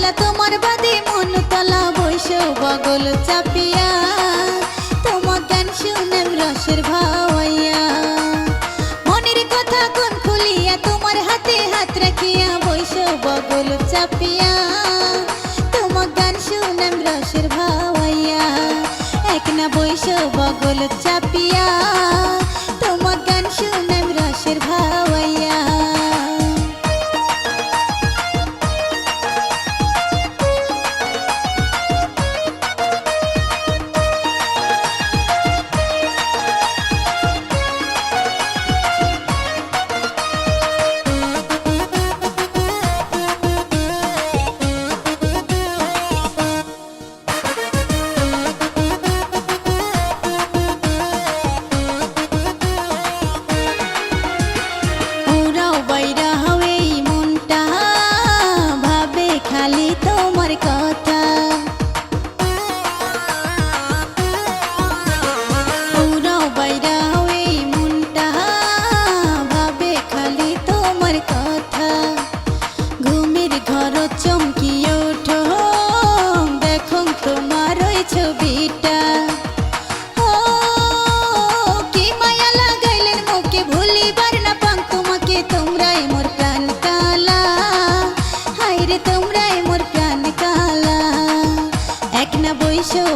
কালা তোমার বাদে মন তলা বৈশ বগল চাপিয়া তোমার গান শুনেম রসের ভাওয়াইয়া মনের কথা কোন খুলিয়া তোমার হাতে হাত রাখিয়া বৈশ বগল চাপিয়া তোমার গান শুনেম রসের ভাওয়াইয়া এক না বৈশ বগল চাপিয়া তোমার গান শুনেম রসের ভাওয়াইয়া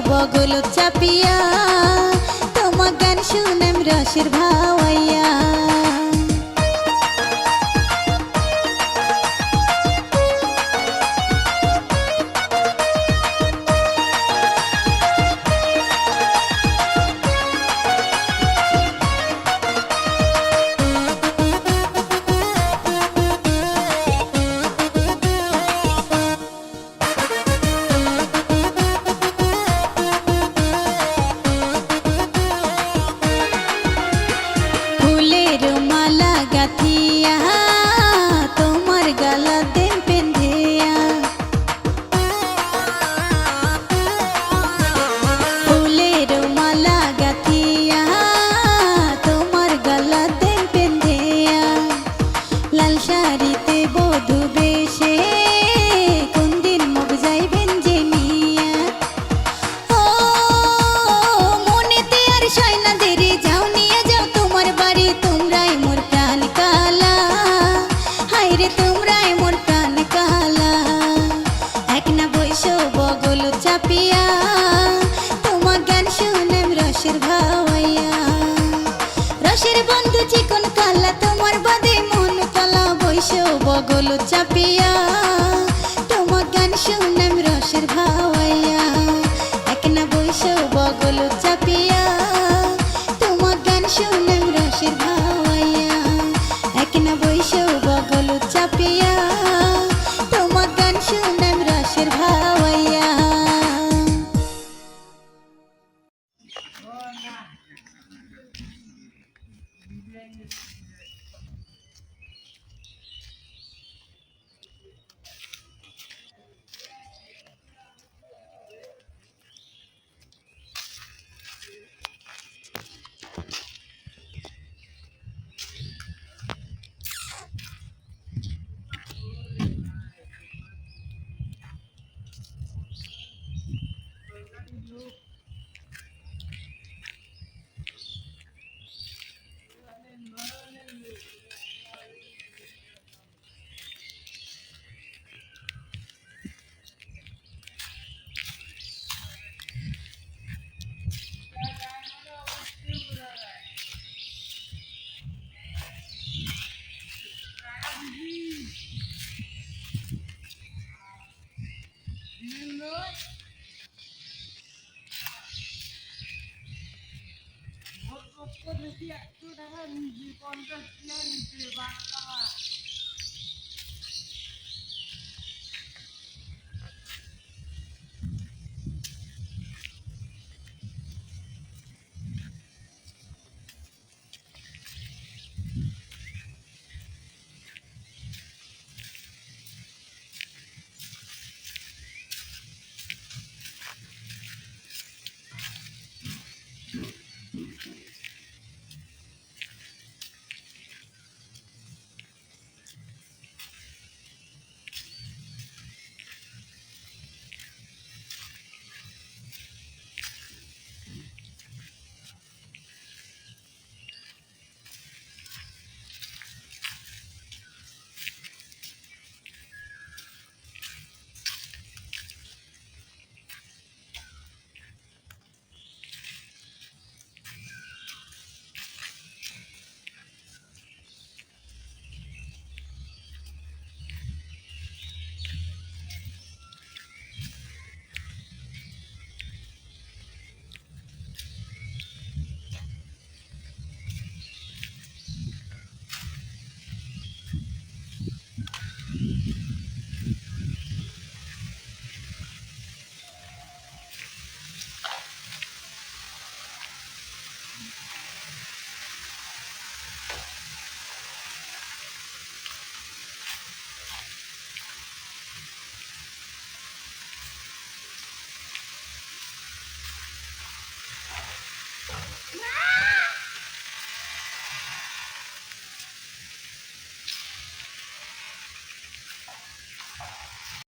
বগল চাপিয়া তোমার গান শুনেম রসের ভাওয়াইয়া বগল চাপিয়া তোমার গান শুনেম রসের ভাওয়াইয়া এক না বৈশ বগল চাপিয়া তোমার গান শুনেম রসের ভাওয়াইয়া এক না বৈশ বগল চাপিয়া তোমার গান শুনেম রসের ভাওয়াইয়া Aku tuh dia tuh dah ni, 50 dia ni, bangsa.